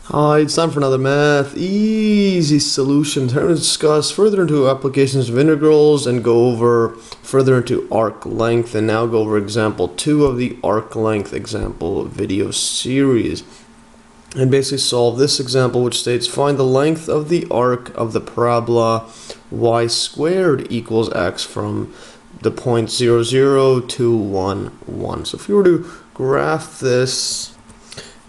Hi, it's time for another math easy solution. Time to discuss further into applications of integrals and go over further into arc length, and now go over example 2 of the arc length example video series. And basically solve this example, which states find the length of the arc of the parabola y squared equals x from the point 0, 0 to 1, 1. So if you were to graph this,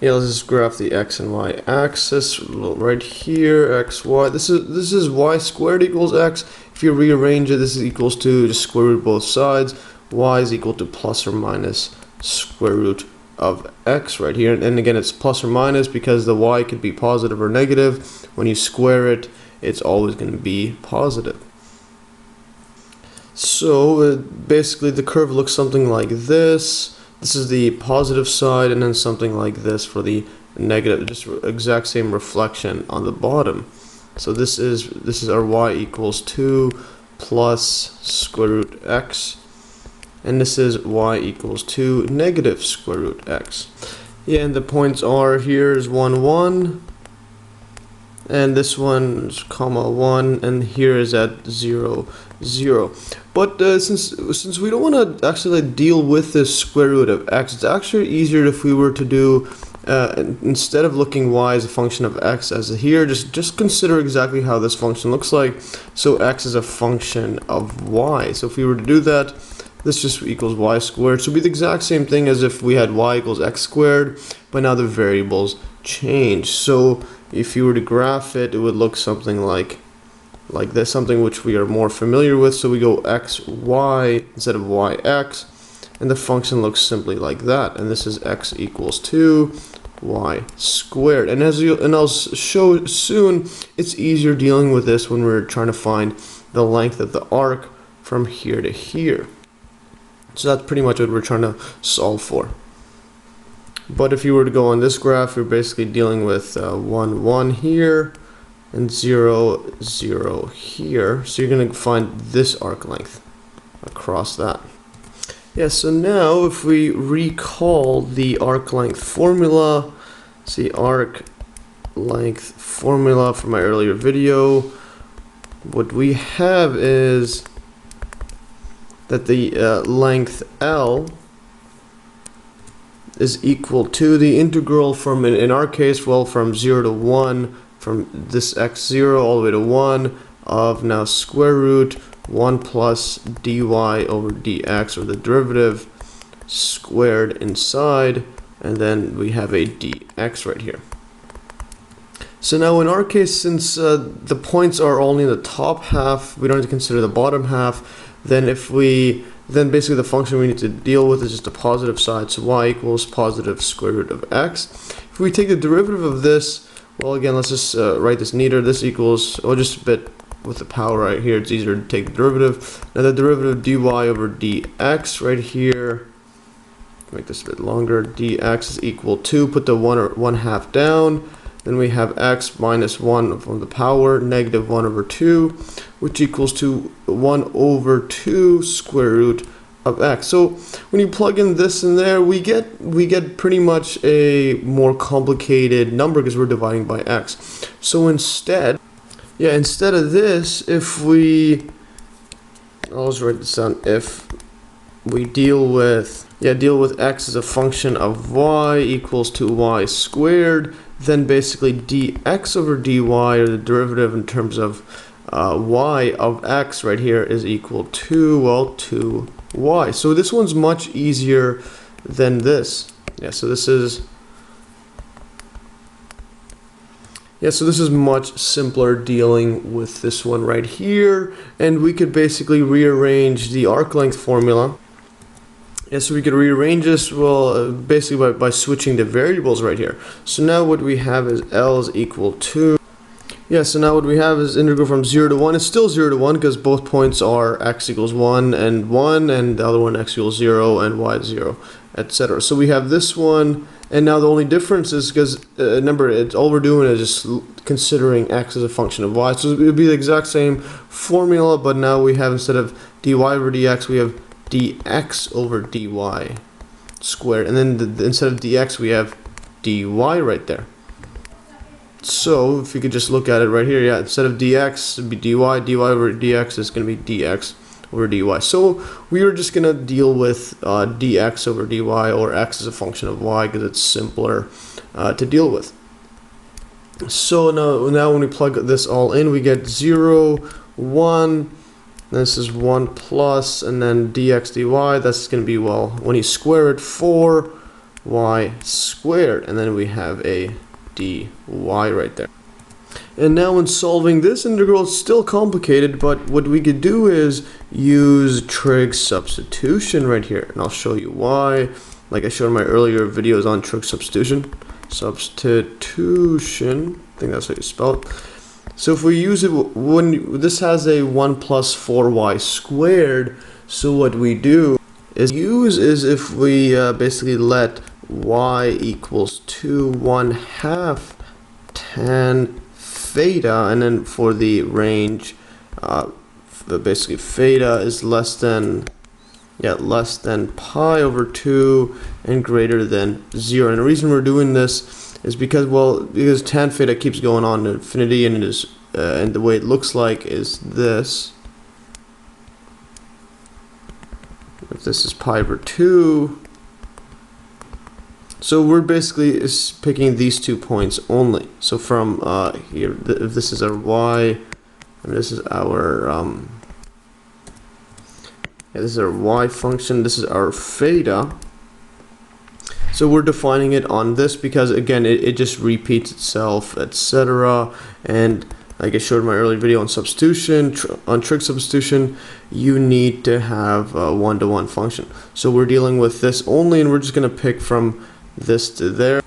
let's just graph the x and y axis right here, x, y. This is y squared equals x. If you rearrange it, this is equals to just square root both sides. Y is equal to plus or minus square root of x right here. And again, it's plus or minus because the y could be positive or negative. When you square it, it's always going to be positive. So basically the curve looks something like this. This is the positive side, and then something like this for the negative, just exact same reflection on the bottom. So this is our y equals 2 plus square root x, and this is y equals 2 negative square root x. Yeah, and the points are, here is 1, 1, and this one is comma 1, and here is at 0, 0. But since we don't want to actually deal with this square root of x, it's actually easier if we were to do, instead of looking y as a function of x as here, just consider exactly how this function looks like. So x is a function of y. So if we were to do that, this just equals y squared. So it'd be the exact same thing as if we had y equals x squared, but now the variables change. So if you were to graph it, it would look something like this, something which we are more familiar with. So we go x, y instead of y, x, and the function looks simply like that. And this is x equals 2 y squared. And I'll show soon, it's easier dealing with this when we're trying to find the length of the arc from here to here. So that's pretty much what we're trying to solve for. But if you were to go on this graph, you're basically dealing with 1, 1 here, and 0, 0 here. So you're going to find this arc length across that. Yeah, so now if we recall the arc length formula, see arc length formula from my earlier video, what we have is that the length L is equal to the integral from, in our case, well, from 0 to 1, from this x0 all the way to 1 of now square root 1 plus dy over dx, or the derivative squared inside, and then we have a dx right here. So now in our case, since the points are only in the top half, we don't need to consider the bottom half, then basically the function we need to deal with is just the positive side. So y equals positive square root of x. If we take the derivative of this, well, again, let's just write this neater. This equals, just a bit with the power right here, it's easier to take the derivative. Now the derivative of dy over dx right here, make this a bit longer, dx is equal to, put the 1 half down, then we have x minus 1 from the power, negative 1 over 2, which equals to 1 over 2 square root of x. So when you plug in this in there, we get pretty much a more complicated number because we're dividing by x. So instead of this, I'll just write this down, if we deal with x as a function of y equals to y squared, then basically dx over dy, or the derivative in terms of y of x right here, is equal to, well, 2y. So this one's much easier than this. So this is much simpler dealing with this one right here, and we could basically rearrange the arc length formula. So we could rearrange this, well, basically by switching the variables right here. So now what we have is L is equal to, so now what we have is integral from 0 to 1. It's still 0 to 1 because both points are x equals 1, and the other one x equals 0, and y is 0, etc. So we have this one, and now the only difference is because, remember, all we're doing is just considering x as a function of y. So it would be the exact same formula, but now we have, instead of dy over dx, we have dx over dy squared, and then instead of dx we have dy right there. So if you could just look at it right here, yeah, instead of dx, it'd be dy, dy over dx is going to be dx over dy. So we are just going to deal with dx over dy, or x as a function of y, because it's simpler to deal with. So now when we plug this all in, we get 0, 1, this is 1 plus, and then dx dy, that's going to be, well, when you square it, 4y squared, and then we have a dy right there. And now when solving this integral, it's still complicated, but what we could do is use trig substitution right here, and I'll show you why, like I showed in my earlier videos on trig substitution. Substitution, I think that's how you spell it. So if we use it, when this has a 1 plus 4y squared, so what we do is if we basically let y equals 2 1/2 tan theta, and then for the range, basically theta is less than pi over 2 and greater than 0. And the reason we're doing this is because tan theta keeps going on to infinity, and it is and the way it looks like is this. If this is pi over 2, so we're basically picking these 2 points only. So from here, if this is our y, and this is our this is our y function, this is our theta. So we're defining it on this because, again, it just repeats itself, etc. And like I showed in my earlier video on substitution, on trig substitution, you need to have a one-to-one function. So we're dealing with this only, and we're just going to pick from this to there.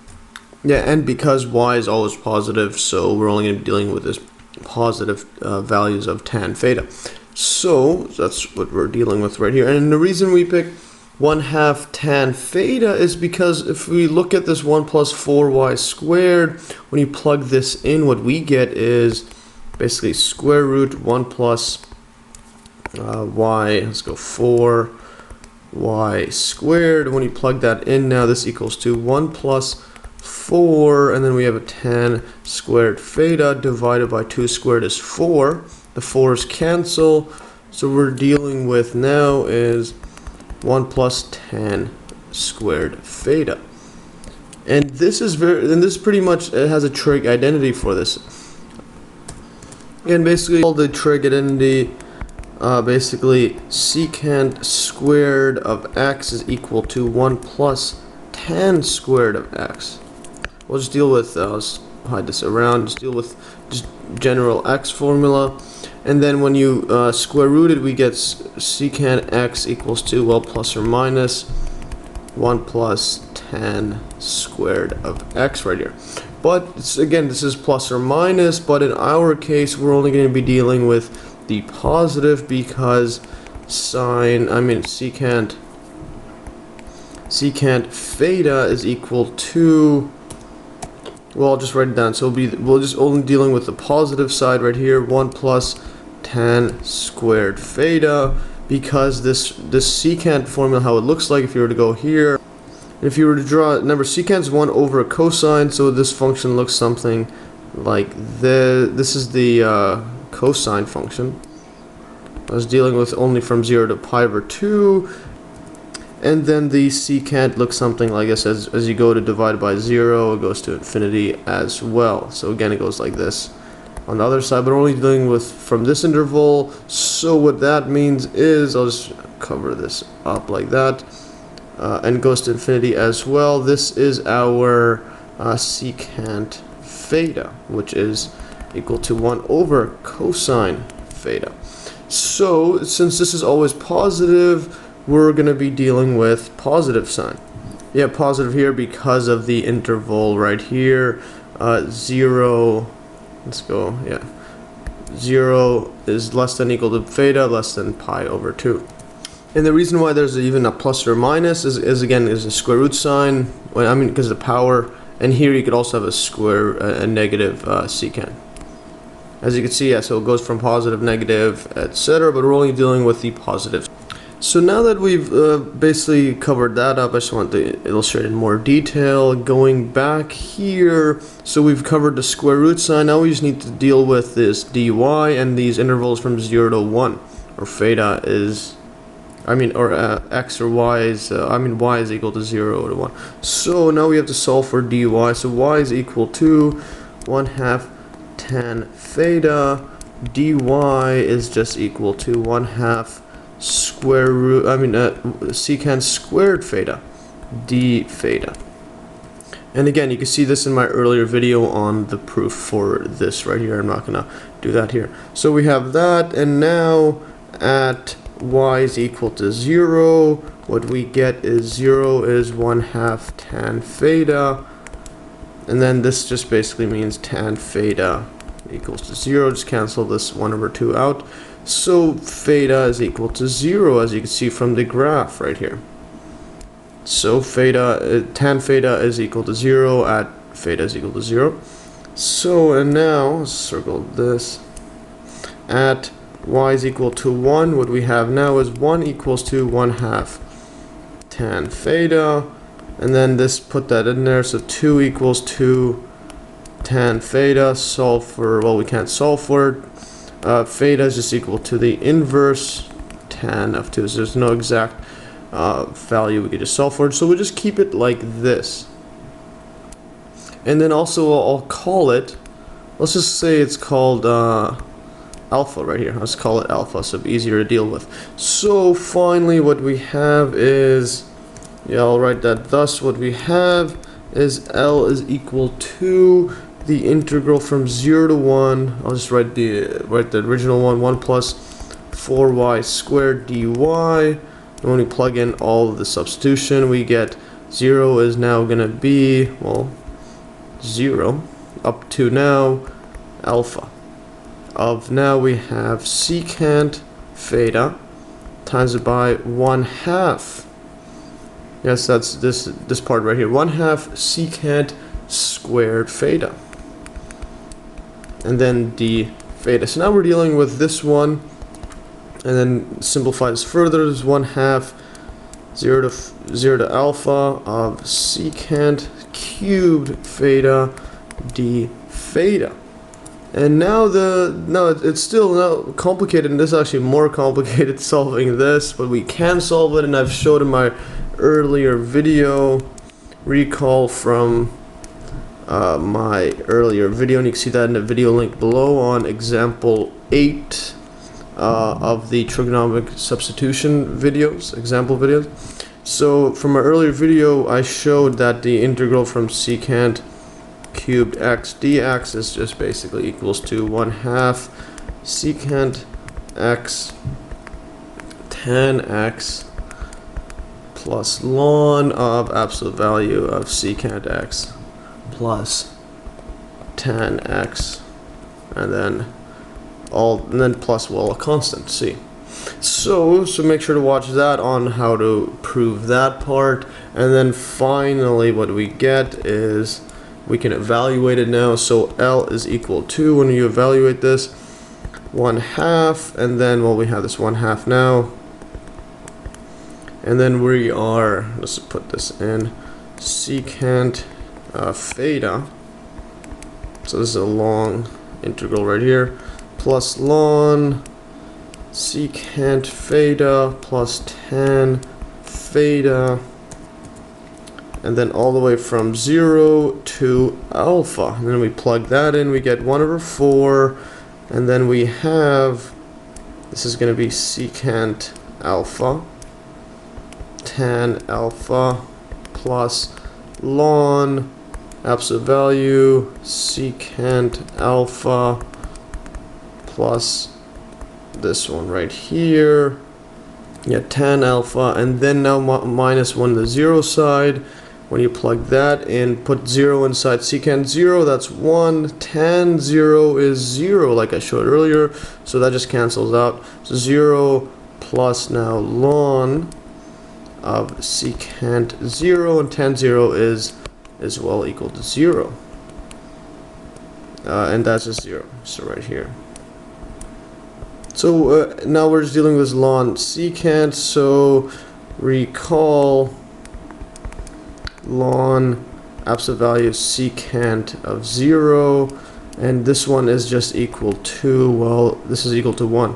Yeah, and because y is always positive, so we're only going to be dealing with this positive values of tan theta. So that's what we're dealing with right here. And the reason we pick 1/2 tan theta is because if we look at this 1 plus 4y squared, when you plug this in, what we get is basically square root 1 plus y, let's go 4y squared. When you plug that in now, this equals to 1 plus 4, and then we have a tan squared theta divided by 2 squared is 4. The 4's cancel, so we're dealing with now is 1 plus tan squared theta. And this is pretty much, it has a trig identity for this. And basically all the trig identity, basically secant squared of x is equal to 1 plus tan squared of x. We'll just deal with, let's hide this around, just deal with just general x formula. And then when you square root it, we get secant x equals to, well, plus or minus 1 plus tan squared of x right here. But again, this is plus or minus, but in our case, we're only going to be dealing with the positive because secant theta is equal to, well, I'll just write it down. So we'll just only dealing with the positive side right here, 1 plus tan squared theta, because this secant formula, how it looks like if you were to go here, if you were to draw, remember secant is 1 over a cosine, so this function looks something like this. This is the cosine function. I was dealing with only from 0 to pi over 2, and then the secant looks something like this. As you go to divide by 0, it goes to infinity as well. So again, it goes like this on the other side, but we're only dealing with from this interval. So what that means is, I'll just cover this up like that, and goes to infinity as well. This is our secant theta, which is equal to 1 over cosine theta. So since this is always positive, we're going to be dealing with positive sign. Yeah, positive here because of the interval right here. 0, let's go, yeah. 0 is less than equal to theta, less than pi over 2. And the reason why there's even a plus or minus is again, is a square root sign. Well, I mean, because of the power. And here you could also have a negative secant. As you can see, yeah, so it goes from positive, negative, etc. But we're only dealing with the positive. So now that we've basically covered that up, I just want to illustrate in more detail. Going back here, so we've covered the square root sign. Now we just need to deal with this dy and these intervals from 0 to 1, or theta is, x or y is, y is equal to 0 to 1. So now we have to solve for dy. So y is equal to 1/2 tan theta. Dy is just equal to 1/2 square root, secant squared theta, d theta. And again, you can see this in my earlier video on the proof for this right here. I'm not gonna do that here. So we have that, and now at y is equal to 0, what we get is 0 is 1/2 tan theta, and then this just basically means tan theta equals to 0. Just cancel this 1/2 out. So theta is equal to 0, as you can see from the graph right here. So tan theta is equal to 0 at theta is equal to 0. So, and now, let's circle this. At y is equal to 1, what we have now is 1 equals to 1/2 tan theta. And then this, put that in there, so 2 equals 2 tan theta. Solve for, well, we can't solve for it. Theta is just equal to the inverse tan of 2. So there's no exact value we could just solve for it. So we'll just keep it like this. And then also I'll call it, let's just say it's called alpha right here. Let's call it alpha, so it'll be easier to deal with. So finally what we have is, I'll write that thus. What we have is L is equal to the integral from 0 to 1, I'll just write the original one, 1 plus 4y squared dy. And when we plug in all of the substitution, we get 0 is now going to be, well, 0 up to now alpha of, now we have secant theta times it by 1/2. Yes, that's this part right here, 1/2 secant squared theta. And then d theta. So now we're dealing with this one, and then simplify this further. There's 1/2 0 to alpha of secant cubed theta d theta. And now it's still not complicated, and this is actually more complicated solving this, but we can solve it, and I've showed in my earlier video. Recall from my earlier video, and you can see that in the video link below on example 8 of the trigonometric substitution videos, example videos. So from my earlier video, I showed that the integral from secant cubed x dx is just basically equals to 1/2 secant x tan x plus ln of absolute value of secant x plus tan x, and then plus, well, a constant c. So make sure to watch that on how to prove that part. And then finally what we get is we can evaluate it now. So L is equal to, when you evaluate this, 1/2, and then, well, we have this 1/2 now, and then we are, let's put this in, secant theta, so this is a long integral right here, plus ln secant theta plus tan theta, and then all the way from 0 to alpha, and then we plug that in, we get 1/4, and then we have, this is going to be secant alpha tan alpha plus ln absolute value secant alpha plus this one right here, tan alpha, and then now minus 1 to the 0 side. When you plug that in, put 0 inside secant 0, that's 1. Tan 0 is 0, like I showed earlier, so that just cancels out. So 0 plus now ln of secant 0, and tan 0 is as well equal to 0. And that's just 0, so right here. So now we're just dealing with ln secant, so recall ln absolute value of secant of 0, and this one is just equal to, well, this is equal to 1.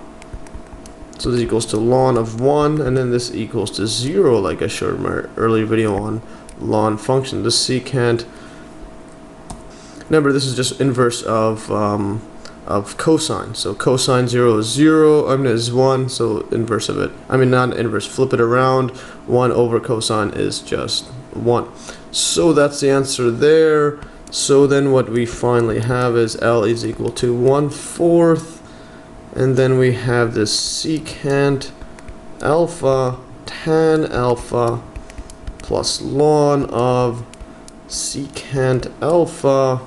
So this equals to ln of 1, and then this equals to 0, like I showed in my earlier video on ln function. The secant, remember this is just inverse of cosine. So cosine 0 is 0, is 1, so inverse of it. Not inverse, flip it around. 1 over cosine is just 1. So that's the answer there. So then what we finally have is L is equal to 1/4, and then we have this secant alpha tan alpha plus ln of secant alpha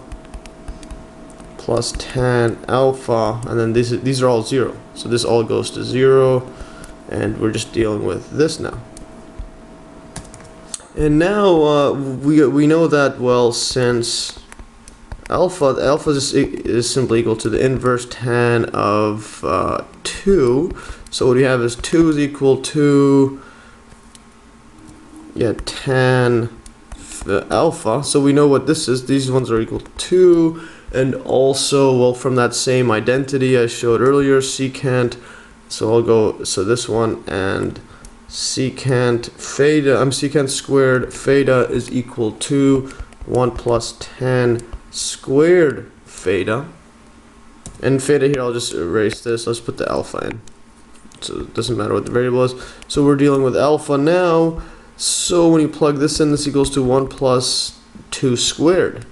plus tan alpha, and then these are all 0, so this all goes to 0, and we're just dealing with this now. And now we know that, well, since alpha is simply equal to the inverse tan of 2, so what we have is 2 is equal to tan alpha, so we know what this is. These ones are equal to 2. And also, well, from that same identity I showed earlier, secant, so this one, and secant squared theta is equal to 1 plus tan squared theta. And theta here, I'll just erase this, let's put the alpha in. So it doesn't matter what the variable is. So we're dealing with alpha now, so when you plug this in, this equals to 1 plus 2 squared,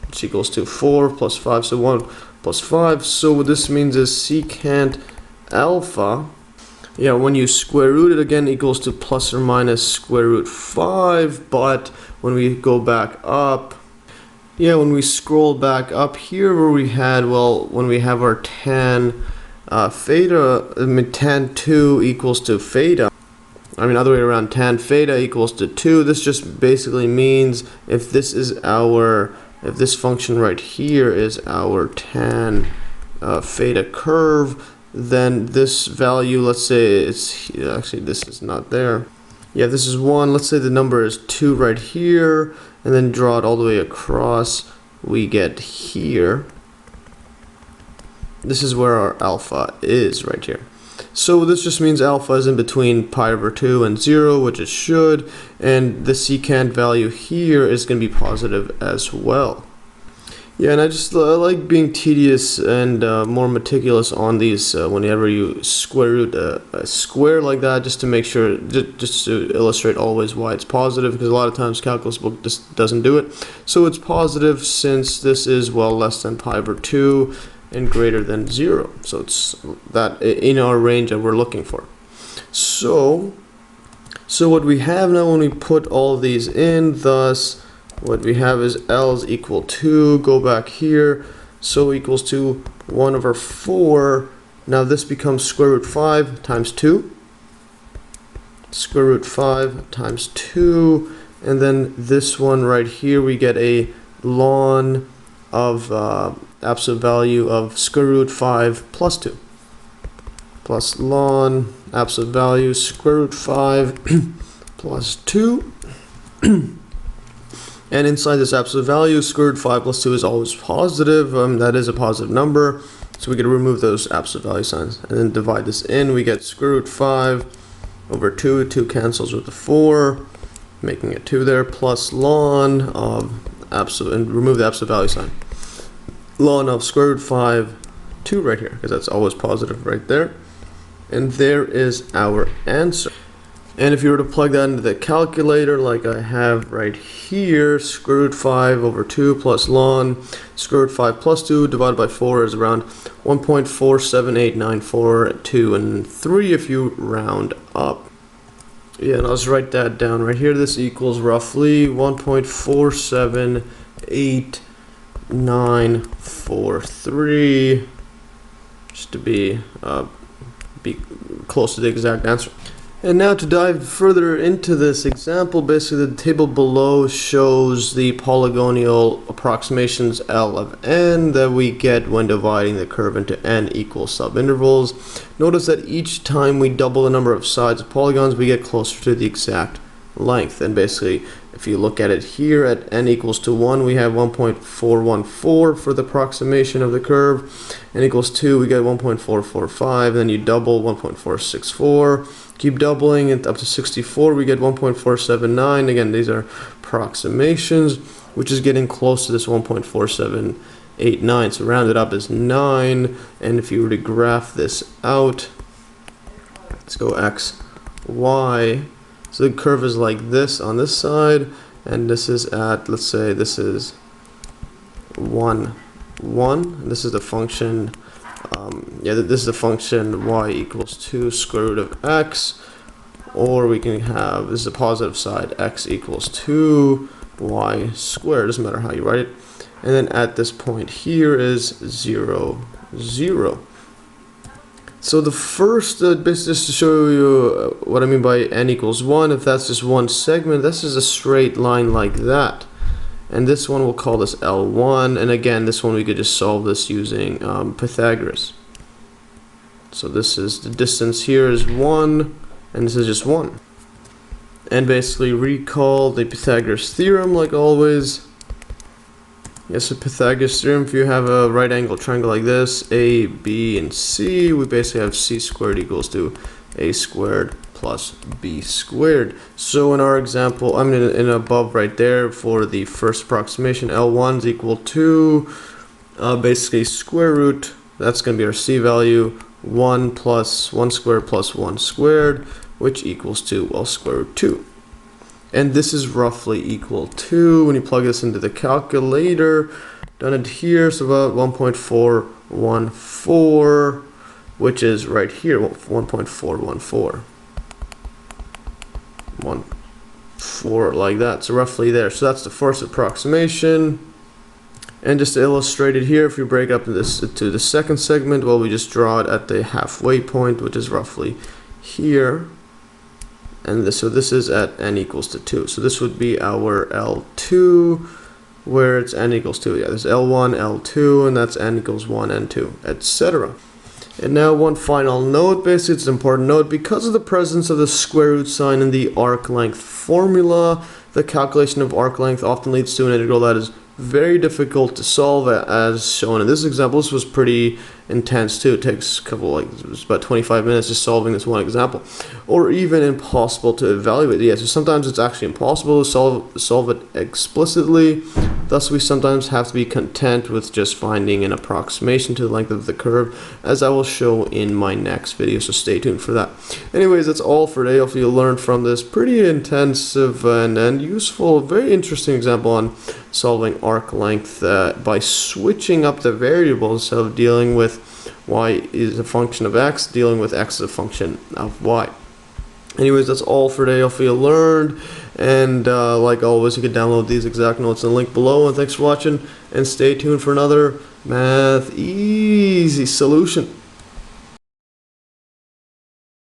which equals to 4 plus 5, so 1 plus 5. So what this means is secant alpha, when you square root it again, equals to plus or minus square root 5, but when we go back up, when we scroll back up here where we had, well, when we have our tan theta, tan 2 equals to theta, other way around, tan theta equals to 2, this just basically means if this function right here is our tan theta curve, then this value, let's say actually this is not there. This is 1. Let's say the number is 2 right here, and then draw it all the way across. We get here. This is where our alpha is right here. So this just means alpha is in between pi over 2 and 0, which it should, and the secant value here is going to be positive as well. And I like being tedious and more meticulous on these whenever you square root a square like that, just to make sure, just to illustrate always why it's positive, because a lot of times calculus book just doesn't do it. So it's positive since this is, well, less than pi over 2 and greater than 0. So it's that in our range that we're looking for. So what we have now when we put all of these in, thus what we have is L is equal to, go back here, so equals to 1 over 4. Now this becomes square root 5 times 2. Square root 5 times 2. And then this one right here, we get a ln of absolute value of square root 5 plus 2. Plus ln absolute value square root 5 plus 2. And inside this absolute value, square root 5 plus 2 is always positive. That is a positive number. So we can remove those absolute value signs and then divide this in. We get square root 5 over 2. 2 cancels with the 4, making it 2 there, plus ln of absolute, and remove the absolute value sign. Ln of square root 5, 2 right here, because that's always positive right there. And there is our answer. And if you were to plug that into the calculator like I have right here, square root 5 over 2 plus ln square root 5 plus 2 divided by 4 is around 1.47894 and 3 if you round up. And I'll just write that down right here. This equals roughly 1.4788943, just to be close to the exact answer. And now to dive further into this example, basically the table below shows the polynomial approximations L of n that we get when dividing the curve into n equal subintervals. Notice that each time we double the number of sides of polygons, we get closer to the exact length. And basically, if you look at it here at n equals to 1, we have 1.414 for the approximation of the curve. N equals 2, we get 1.445, then you double 1.464. Keep doubling it up to 64, we get 1.479. Again, these are approximations, which is getting close to this 1.4789. So rounded up is 9. And if you were to graph this out, let's go x, y. So the curve is like this on this side, and this is at, let's say this is 1, 1. And this is the function. This is the function y equals 2 square root of x, or we can have, this is the positive side, x equals 2 y squared, doesn't matter how you write it. And then at this point here is 0, 0. So the first, basically just to show you what I mean by n equals 1, if that's just one segment, this is a straight line like that. And this one we'll call this L1, and again this one we could just solve this using Pythagoras. So this is the distance here is 1, and this is just 1. And basically recall the Pythagoras theorem like always. Yes, the Pythagoras theorem, if you have a right angle triangle like this, A, B, and C, we basically have c squared equals to a squared plus b squared. So in our example, I mean in above right there for the first approximation, L1 is equal to basically square root, that's going to be our c value, 1 plus 1 squared plus 1 squared, which equals to, well, square root 2. And this is roughly equal to, when you plug this into the calculator, done it here, so about 1.414, which is right here, 1.414. 1.4 like that, so roughly there. So that's the first approximation. And just to illustrate it here, if you break up this to the second segment, well, we just draw it at the halfway point, which is roughly here. And this, so this is at n equals to 2. So this would be our L2, where it's n equals 2. Yeah, there's L1, L2, and that's n equals 1, n2, etc. And now one final note, basically it's an important note. Because of the presence of the square root sign in the arc length formula, the calculation of arc length often leads to an integral that is very difficult to solve, as shown in this example. This was pretty intense too. It takes a couple, it was about 25 minutes just solving this one example, or even impossible to evaluate. Yeah, so sometimes it's actually impossible to solve it explicitly. Thus, we sometimes have to be content with just finding an approximation to the length of the curve, as I will show in my next video, so stay tuned for that. Anyways, that's all for today. Hopefully you learned from this pretty intensive and useful, very interesting example on solving arc length by switching up the variables. So dealing with y is a function of x, dealing with x is a function of y. Anyways, that's all for today. Hopefully you learned, and like always, you can download these exact notes in the link below. And thanks for watching, and stay tuned for another Math Easy solution.